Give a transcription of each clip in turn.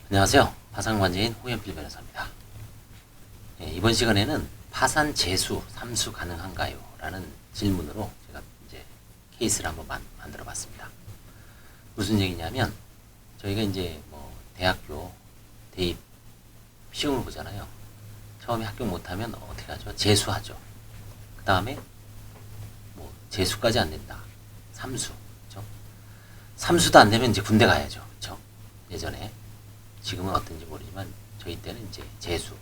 안녕하세요. 파산관제인 홍현필 변호사입니다. 이번 시간에는 파산 재수, 삼수 가능한가요? 라는 질문으로 제가 이제 케이스를 한번 만들어 봤습니다. 무슨 얘기냐면, 저희가 이제 뭐 대학교 대입 시험을 보잖아요. 처음에 합격 못하면 어떻게 하죠? 재수하죠. 그 다음에 뭐 재수까지 안 된다. 삼수. 그죠? 삼수도 안 되면 이제 군대 가야죠. 그죠? 예전에. 지금은 어떤지 모르지만 저희 때는 이제 재수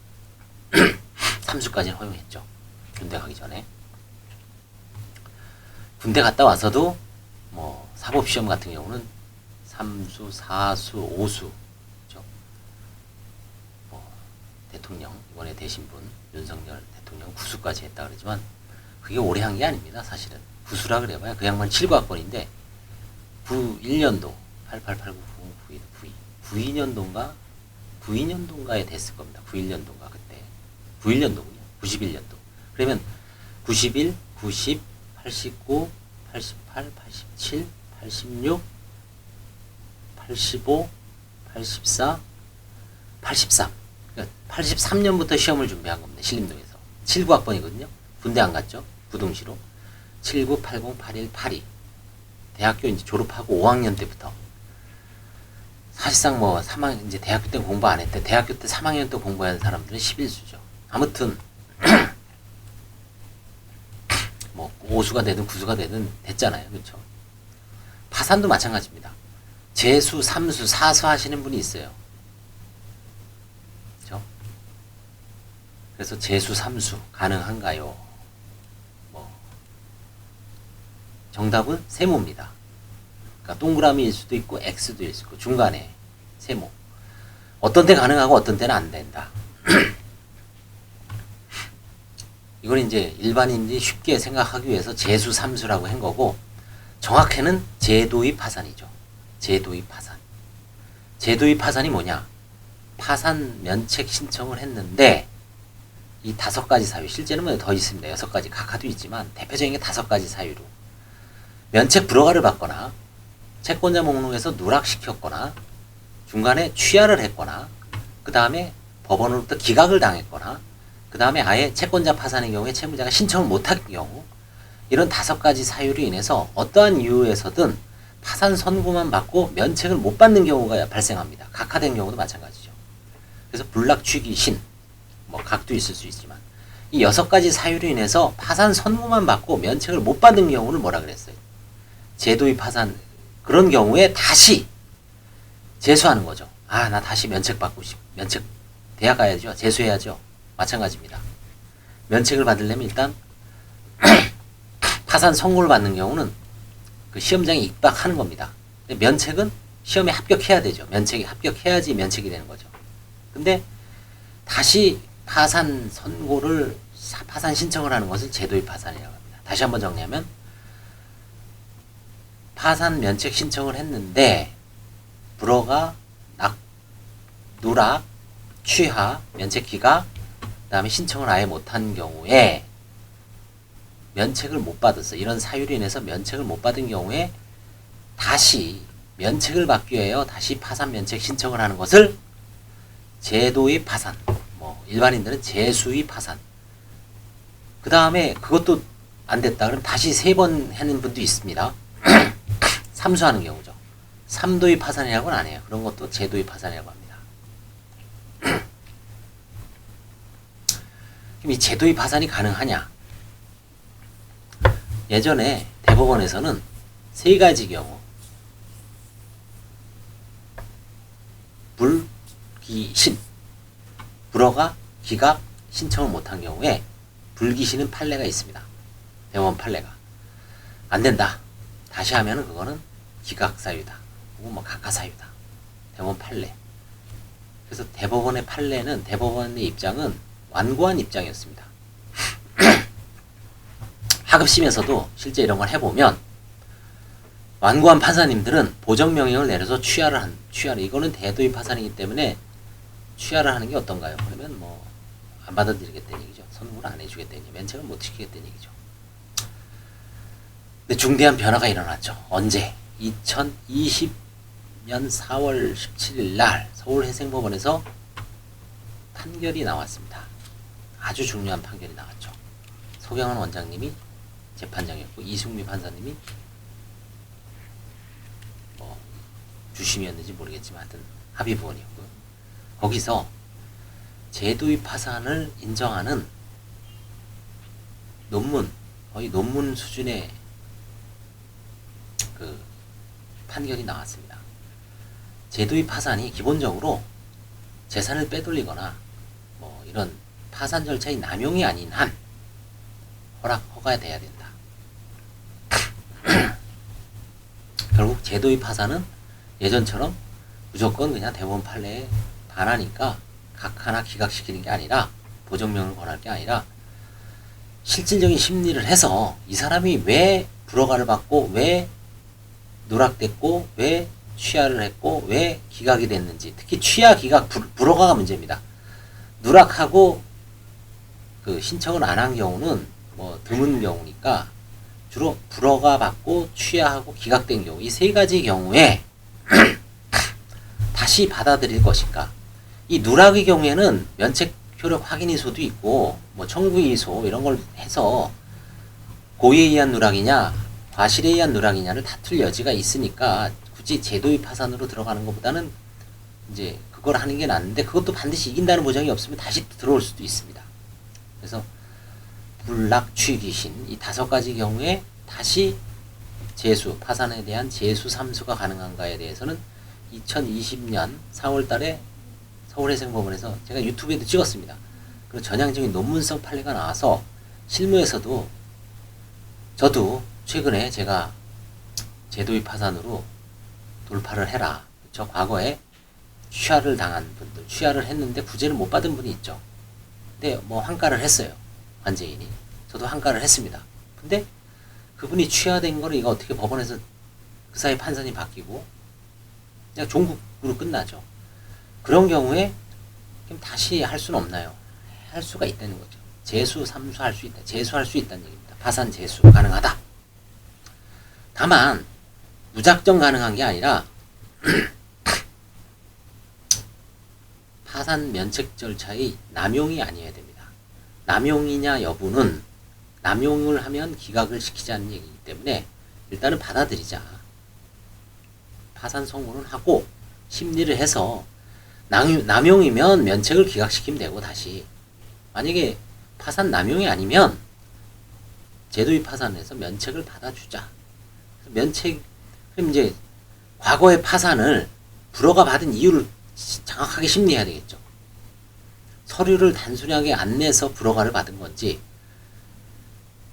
3수까지는 허용했죠. 군대 가기 전에. 군대 갔다 와서도 뭐 사법시험 같은 경우는 3수, 4수, 5수 그렇죠? 뭐 대통령 이번에 되신 분 윤석열 대통령 9수까지 했다 그러지만 그게 오래 한 게 아닙니다. 사실은 9수라 그래봐야 그 양반 7과학번인데 91년도 8889 92년도인가 92년도인가에 됐을 겁니다. 91년도인가 그때 91년도군요. 91년도. 그러면 91, 90, 89, 88, 87, 86, 85, 84, 83. 그러니까 83년부터 시험을 준비한 겁니다. 신림동에서. 79학번이거든요. 군대 안 갔죠. 부동시로. 79, 80, 81, 82. 대학교 이제 졸업하고 5학년 때부터. 사실상 뭐 3학년 이제 대학교 때 공부 안 했대. 대학교 때 3학년 때 공부한 사람들은 11수죠. 아무튼 뭐 5수가 되든 9수가 되든 됐잖아요. 그렇죠? 파산도 마찬가지입니다. 재수, 3수, 4수 하시는 분이 있어요. 그렇죠? 그래서 재수, 3수 가능한가요? 뭐 정답은 세모입니다. 그러니까 동그라미일 수도 있고 X도 있을 수 있고 중간에 세모. 어떤 때 가능하고 어떤 때는 안 된다. 이건 이제 일반인들이 쉽게 생각하기 위해서 재수, 삼수라고 한 거고 정확히는 제도의 파산이죠. 제도의 파산. 제도의 파산이 뭐냐? 파산 면책 신청을 했는데 이 5가지 사유, 실제는 뭐 더 있습니다. 6가지 각하도 있지만 대표적인 게 5가지 사유로 면책 불허가를 받거나 채권자 목록에서 누락시켰거나 중간에 취하를 했거나 그 다음에 법원으로부터 기각을 당했거나 그 다음에 아예 채권자 파산의 경우에 채무자가 신청을 못할 경우 이런 5가지 사유로 인해서 어떠한 이유에서든 파산 선고만 받고 면책을 못 받는 경우가 발생합니다. 각하된 경우도 마찬가지죠. 그래서 불락취기 신, 뭐 각도 있을 수 있지만 이 6가지 사유로 인해서 파산 선고만 받고 면책을 못 받은 경우를 뭐라 그랬어요? 제도의 파산. 그런 경우에 다시 재수하는 거죠. 아, 나 다시 면책 받고 면책 대학 가야죠. 재수해야죠. 마찬가지입니다. 면책을 받으려면 일단 파산 선고를 받는 경우는 그 시험장에 입학하는 겁니다. 근데 면책은 시험에 합격해야 되죠. 면책이 합격해야지 면책이 되는 거죠. 근데 다시 파산 선고를 파산 신청을 하는 것을 제도의 파산이라고 합니다. 다시 한번 정리하면 파산 면책 신청을 했는데 불허가, 누락, 취하, 면책 기각, 그 다음에 신청을 아예 못한 경우에 면책을 못 받았어. 이런 사유로 인해서 면책을 못 받은 경우에 다시 면책을 받기 위하여 다시 파산 면책 신청을 하는 것을 제도의 파산, 뭐 일반인들은 재수의 파산. 그 다음에 그것도 안 됐다. 그럼 다시 3번 하는 분도 있습니다. 삼수하는 경우죠. 3도의 파산이라고는 안 해요. 그런 것도 제도의 파산이라고 합니다. 그럼 이 제도의 파산이 가능하냐? 예전에 대법원에서는 3가지 경우 불기신, 불허가, 기각, 신청을 못한 경우에 불기신은 판례가 있습니다. 대법원 판례가. 안 된다. 다시 하면은 그거는 기각 사유다. 혹은 뭐 각하 사유다. 대법원 판례. 그래서 대법원의 판례는 대법원의 입장은 완고한 입장이었습니다. 하급심에서도 실제 이런 걸 해보면 완고한 판사님들은 보정명령을 내려서 취하를 이거는 대도의 파산이기 때문에 취하를 하는 게 어떤가요? 그러면 뭐 안 받아들이겠다는 얘기죠. 선고를 안 해주겠다는 얘기, 면책을 못 시키겠다는 얘기죠. 근데 중대한 변화가 일어났죠. 언제? 2020년 4월 17일 날 서울해생법원에서 판결이 나왔습니다. 아주 중요한 판결이 나왔죠. 소경환 원장님이 재판장이었고 이승미 판사님이 뭐 주심이었는지 모르겠지만 하여튼 합의부원이었고요. 거기서 제도의 파산을 인정하는 논문, 거의 논문 수준의 그 판결이 나왔습니다. 제도의 파산이 기본적으로 재산을 빼돌리거나 뭐 이런 파산 절차의 남용이 아닌 한 허가돼야 된다. 결국 제도의 파산은 예전처럼 무조건 그냥 대법원 판례에 반하니까 각 하나 기각시키는 게 아니라 보정명을 권할 게 아니라 실질적인 심리를 해서 이 사람이 왜 불허가를 받고 왜 누락됐고 왜 취하를 했고 왜 기각이 됐는지, 특히 취하 기각 불허가가 문제입니다. 누락하고 그 신청을 안 한 경우는 뭐 드문 경우니까 주로 불허가 받고 취하하고 기각된 경우 이 세 가지 경우에 다시 받아들일 것인가. 이 누락의 경우에는 면책 효력 확인이소도 있고 뭐 청구이소 이런 걸 해서 고의에 의한 누락이냐 과실에 의한 누락이냐를 다툴 여지가 있으니까 굳이 제도의 파산으로 들어가는 것보다는 이제 그걸 하는 게 낫는데, 그것도 반드시 이긴다는 보장이 없으면 다시 들어올 수도 있습니다. 그래서 불락, 취기신 이 5가지 경우에 다시 제수, 파산에 대한 제수 삼수가 가능한가에 대해서는 2020년 4월 달에 서울해생법원에서 제가 유튜브에도 찍었습니다. 그리고 전향적인 논문성 판례가 나와서 실무에서도 저도 최근에 제가 제도의 파산으로 돌파를 해라. 저 과거에 취하를 당한 분들, 취하를 했는데 구제를 못 받은 분이 있죠. 근데 뭐 환가를 했어요. 관제인이. 저도 환가를 했습니다. 근데 그분이 취하된 거를 이거 어떻게 법원에서 그 사이 판단이 바뀌고 그냥 종국으로 끝나죠. 그런 경우에 그럼 다시 할 수는 없나요? 할 수가 있다는 거죠. 제수, 삼수할 수 있다. 제수할 수 있다는 얘기입니다. 파산, 제수 가능하다. 다만 무작정 가능한 게 아니라 파산 면책 절차의 남용이 아니어야 됩니다. 남용이냐 여부는 남용을 하면 기각을 시키자는 얘기이기 때문에 일단은 받아들이자. 파산 선고는 하고 심리를 해서 남용이면 면책을 기각시키면 되고 다시. 만약에 파산 남용이 아니면 제도의 파산에서 면책을 받아주자. 면책, 그럼 이제 과거의 파산을 불허가 받은 이유를 정확하게 심리해야 되겠죠. 서류를 단순하게 안 내서 불허가를 받은 건지,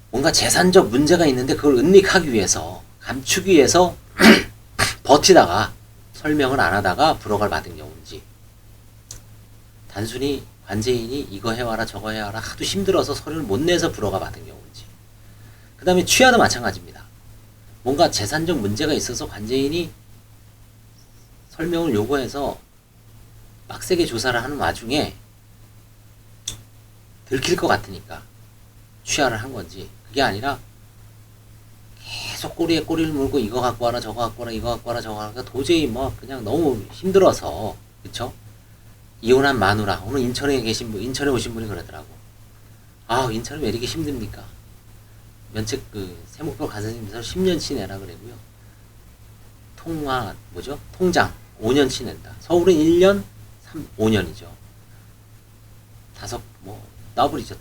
뭔가 재산적 문제가 있는데 그걸 은닉하기 위해서, 감추기 위해서 버티다가 설명을 안 하다가 불허가를 받은 경우인지, 단순히 관제인이 이거 해와라 저거 해와라 하도 힘들어서 서류를 못 내서 불허가 받은 경우인지, 그 다음에 취하도 마찬가지입니다. 뭔가 재산적 문제가 있어서 관제인이 설명을 요구해서 빡세게 조사를 하는 와중에 들킬 것 같으니까 취하를 한 건지, 그게 아니라 계속 꼬리에 꼬리를 물고 이거 갖고 와라 저거 갖고 와라 이거 갖고 와라 저거 갖고 와라, 도저히 뭐 그냥 너무 힘들어서, 그쵸? 이혼한 마누라, 오늘 인천에 계신 분, 인천에 오신 분이 그러더라고. 아, 인천에 왜 이렇게 힘듭니까? 면책 세목표 가산점에서 10년치 내라 그래고요. 통장 5년치 낸다. 서울은 1년, 5년이죠. 더블이죠,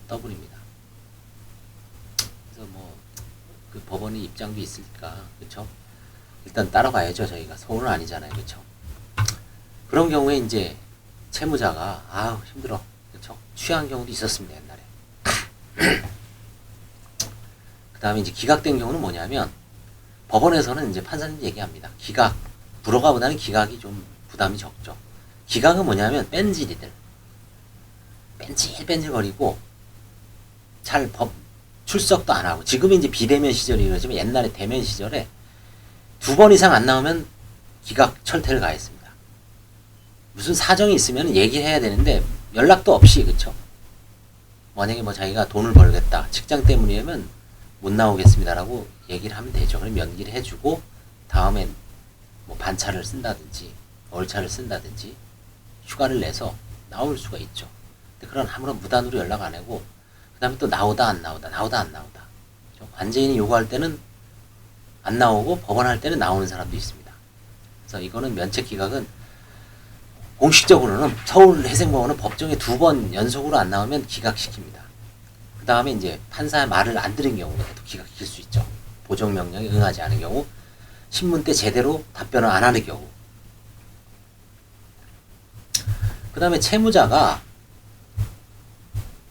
더블입니다. 그래서 그 법원의 입장도 있으니까, 그쵸? 일단 따라가야죠, 저희가. 서울은 아니잖아요, 그쵸? 그런 경우에 이제 채무자가, 아우, 힘들어. 그쵸? 취한 경우도 있었습니다, 옛날에. 그 다음에 이제 기각된 경우는 뭐냐면, 법원에서는 이제 판사님이 얘기합니다. 불허가보다는 기각이 좀 부담이 적죠. 기각은 뭐냐면, 뺀질거리고, 출석도 안 하고, 지금은 이제 비대면 시절이 그러지만 옛날에 대면 시절에 2번 이상 안 나오면 기각 철퇴를 가했습니다. 무슨 사정이 있으면 얘기를 해야 되는데, 연락도 없이, 그쵸? 만약에 자기가 돈을 벌겠다, 직장 때문이면 못 나오겠습니다라고 얘기를 하면 되죠. 그럼 연기를 해주고, 다음엔 뭐 반차를 쓴다든지 월차를 쓴다든지 휴가를 내서 나올 수가 있죠. 근데 그런 아무런 무단으로 연락 안 하고 그 다음에 또 나오다 안 나오다 그렇죠? 관제인이 요구할 때는 안 나오고 법원 할 때는 나오는 사람도 있습니다. 그래서 이거는 면책 기각은 공식적으로는 서울해생법원은 법정에 2번 연속으로 안 나오면 기각시킵니다. 그 다음에 이제 판사의 말을 안 들은 경우에도 기각시킬 수 있죠. 보정명령에 응하지 않은 경우, 신문 때 제대로 답변을 안 하는 경우. 그 다음에 채무자가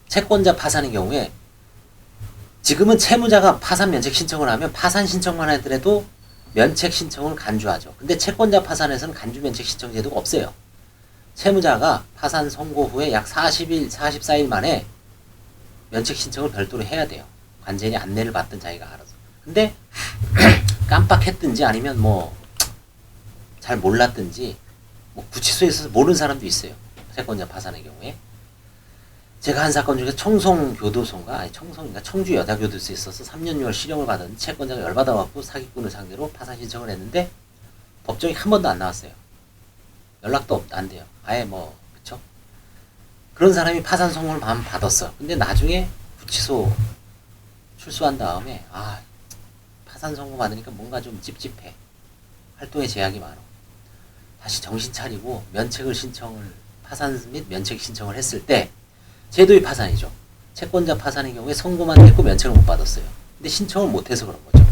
채권자 파산의 경우에 지금은 채무자가 파산 면책 신청을 하면 파산 신청만 하더라도 면책 신청을 간주하죠. 근데 채권자 파산에서는 간주 면책 신청 제도가 없어요. 채무자가 파산 선고 후에 약 40일, 44일 만에 면책 신청을 별도로 해야 돼요. 관제인이 안내를 받든 자기가 알아서. 근데 깜빡했든지 아니면 뭐 잘 몰랐든지 뭐 구치소에 있어서 모르는 사람도 있어요. 채권자 파산의 경우에. 제가 한 사건 중에 청주 여자교도소에 있어서 3년 6월 실형을 받은 채권자가 열받아갖고 사기꾼을 상대로 파산 신청을 했는데 법정이 한 번도 안 나왔어요. 연락도 안 돼요. 아예 뭐 그쵸? 그런 사람이 파산 선고를 받았어. 근데 나중에 구치소 출소한 다음에 파산 선고 받으니까 뭔가 좀 찝찝해. 활동에 제약이 많아. 다시 정신 차리고 파산 및 면책 신청을 했을 때 제도의 파산이죠. 채권자 파산의 경우에 선고만 됐고 면책을 못 받았어요. 근데 신청을 못해서 그런 거죠.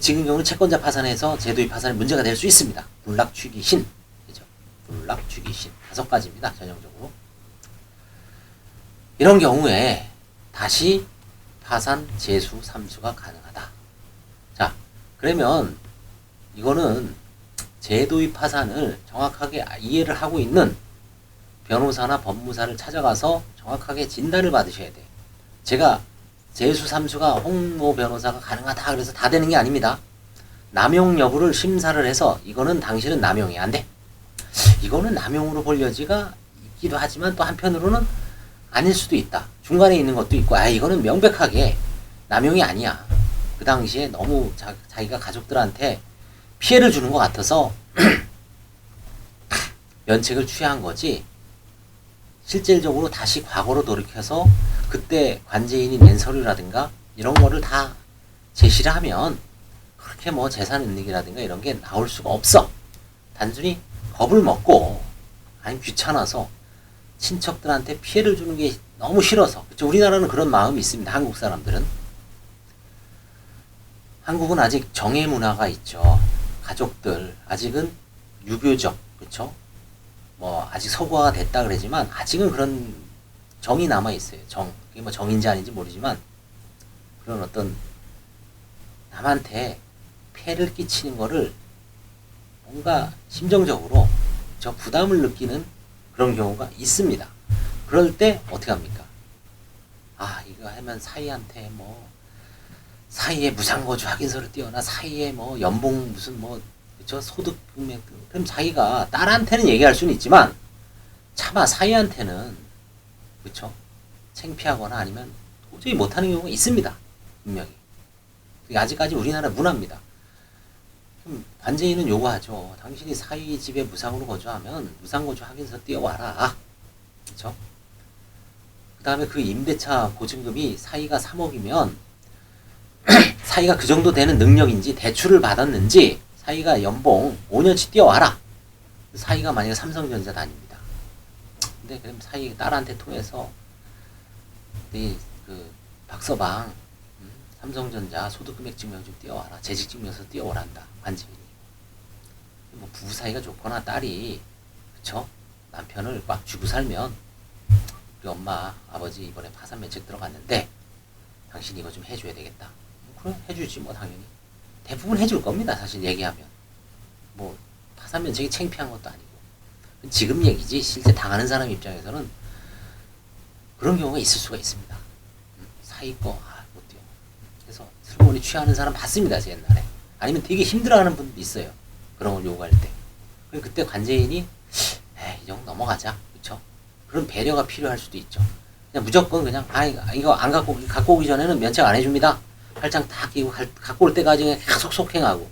지금 경우는 채권자 파산에서 제도의 파산이 문제가 될 수 있습니다. 불락, 취기, 신. 그죠? 불락, 취기, 신. 5가지입니다. 전형적으로. 이런 경우에 다시 파산, 재수, 삼수가 가능하다. 자, 그러면 이거는 제도의 파산을 정확하게 이해를 하고 있는 변호사나 법무사를 찾아가서 정확하게 진단을 받으셔야 돼요. 제가 재수, 삼수가 홍모 변호사가 가능하다 그래서 다 되는 게 아닙니다. 남용 여부를 심사를 해서 이거는 당신은 남용이 안 돼. 이거는 남용으로 볼 여지가 있기도 하지만 또 한편으로는 아닐 수도 있다. 중간에 있는 것도 있고 이거는 명백하게 남용이 아니야. 그 당시에 너무 자기가 가족들한테 피해를 주는 것 같아서 면책을 취한 거지 실질적으로 다시 과거로 돌이켜서 그때 관제인이 낸 서류라든가 이런 거를 다 제시를 하면 그렇게 뭐 재산 은닉이라든가 이런 게 나올 수가 없어. 단순히 겁을 먹고 아니면 귀찮아서 친척들한테 피해를 주는 게 너무 싫어서. 그렇죠? 우리나라는 그런 마음이 있습니다. 한국 사람들은. 한국은 아직 정의 문화가 있죠. 가족들 아직은 유교적, 그렇죠? 뭐 아직 서구화가 됐다 그러지만 아직은 그런 정이 남아 있어요. 그게 뭐 정인지 아닌지 모르지만 그런 어떤 남한테 폐를 끼치는 거를 뭔가 심정적으로 저 부담을 느끼는 그런 경우가 있습니다. 그럴 때 어떻게 합니까? 이거 하면 사이한테 뭐 사이에 무상거주 확인서를 띄워나 사이에 뭐 연봉 무슨 뭐 그쵸 소득 금액 그럼 자기가 딸한테는 얘기할 수는 있지만 차마 사이한테는 그쵸 창피하거나 아니면 도저히 못하는 경우가 있습니다. 분명히. 그게 아직까지 우리나라 문화입니다. 그럼 관제인은 요구하죠. 당신이 사이 집에 무상으로 거주하면 무상거주 확인서 띄워와라. 그쵸? 그 다음에 그 임대차 보증금이 사이가 3억이면 사이가 그 정도 되는 능력인지 대출을 받았는지 사이가 연봉 5년치 띄워와라. 사이가 만약에 삼성전자 다닙니다. 근데 그럼 사이 딸한테 통해서 그 박서방 삼성전자 소득금액 증명 좀 띄워와라. 재직증명서 띄워오란다. 관제인이. 뭐 부부 사이가 좋거나 딸이 그쵸? 남편을 꽉 쥐고 살면 우리 엄마 아버지 이번에 파산 면책 들어갔는데 당신 이거 좀 해줘야 되겠다. 그래 해주지 뭐 당연히. 대부분 해줄 겁니다. 사실 얘기하면. 뭐 파산 면책이 창피한 것도 아니고. 지금 얘기지 실제 당하는 사람 입장에서는 그런 경우가 있을 수가 있습니다. 사이 거 못 뛰어. 그래서 슬그머니 취하는 사람 봤습니다. 제 옛날에. 아니면 되게 힘들어하는 분도 있어요. 그런 걸 요구할 때. 그때 관제인이 이 정도 넘어가자. 그쵸? 그런 배려가 필요할 수도 있죠. 그냥 무조건 그냥 이거 안 갖고 오기 전에는 면책 안 해줍니다. 팔짱 다 끼고 갖고 올 때까지 그냥 계속 속행하고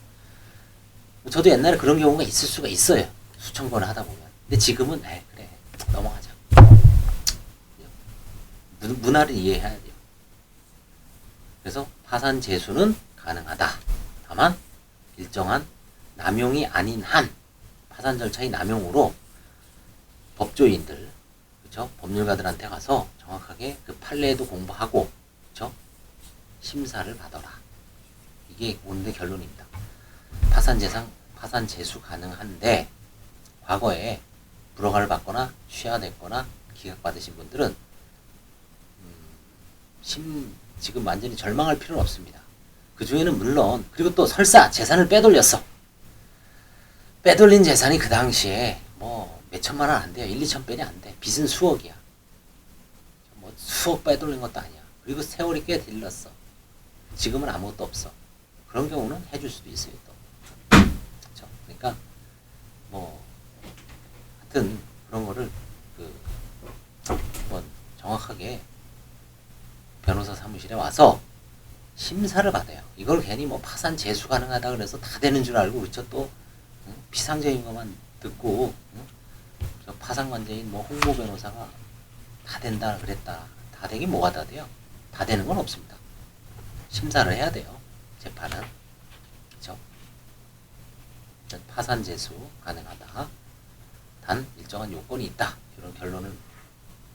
저도 옛날에 그런 경우가 있을 수가 있어요. 수천 번을 하다 보면. 근데 지금은 그래 넘어가자. 문화를 이해해야 돼요. 그래서 파산 제수는 가능하다. 다만 일정한 남용이 아닌 한 파산 절차의 남용으로 법조인들, 그렇죠? 법률가들한테 가서 정확하게 그 판례도 공부하고, 그렇죠? 심사를 받아라. 이게 오늘의 결론입니다. 파산 제수 가능한데 과거에 불허가를 받거나 취하됐거나 기각받으신 분들은 지금 완전히 절망할 필요는 없습니다. 그 중에는 물론 그리고 또 설사 재산을 빼돌렸어. 빼돌린 재산이 그 당시에 뭐 몇천만 원 안 돼요. 1, 2천 빼니 안 돼. 빚은 수억이야. 뭐 수억 빼돌린 것도 아니야. 그리고 세월이 꽤 들렀어. 지금은 아무것도 없어. 그런 경우는 해줄 수도 있어요. 또. 그렇죠? 그러니까 뭐 하여튼 그런 거를 한번 정확하게 변호사 사무실에 와서 심사를 받아요. 이걸 괜히 뭐 파산 제수 가능하다 그래서 다 되는 줄 알고 그쵸 또 피상적인 것만 듣고 저 파산관제인 뭐 홍보 변호사가 다 된다 그랬다. 다 되긴 뭐가 다 돼요? 다 되는 건 없습니다. 심사를 해야 돼요. 재판은. 그쵸? 파산 제수 가능하다. 단 일정한 요건이 있다. 이런 결론을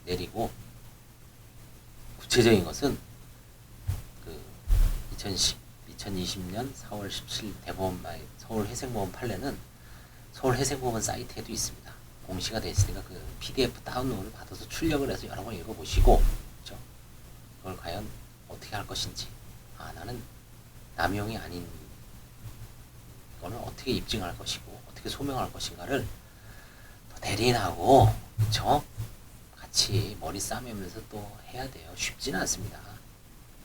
내리고 구체적인 것은 2020년 4월 17일 서울회생보험 판례는 서울회생보험 사이트에도 있습니다. 공시가 되어 있으니까 그 PDF 다운로드를 받아서 출력을 해서 여러 번 읽어보시고, 그렇죠? 그걸 과연 어떻게 할 것인지, 나는 남용이 아닌 거는 어떻게 입증할 것이고 어떻게 소명할 것인가를 대리인하고, 그렇죠? 같이 머리 싸매면서 또 해야 돼요. 쉽지는 않습니다.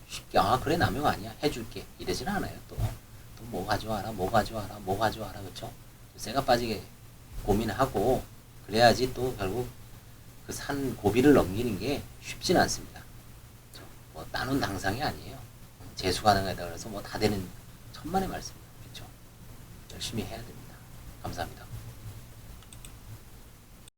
쉽게 그래 남용 아니야 해줄게 이러지는 않아요. 또 뭐 가져와라 그렇죠? 쇠가 빠지게 고민하고 그래야지 또 결국 그 산 고비를 넘기는 게 쉽지는 않습니다. 그렇죠? 뭐 따놓은 당상이 아니에요. 재수 가능하다 그래서 뭐 다 되는 천만의 말씀이에요. 그렇죠? 열심히 해야 됩니다. 감사합니다.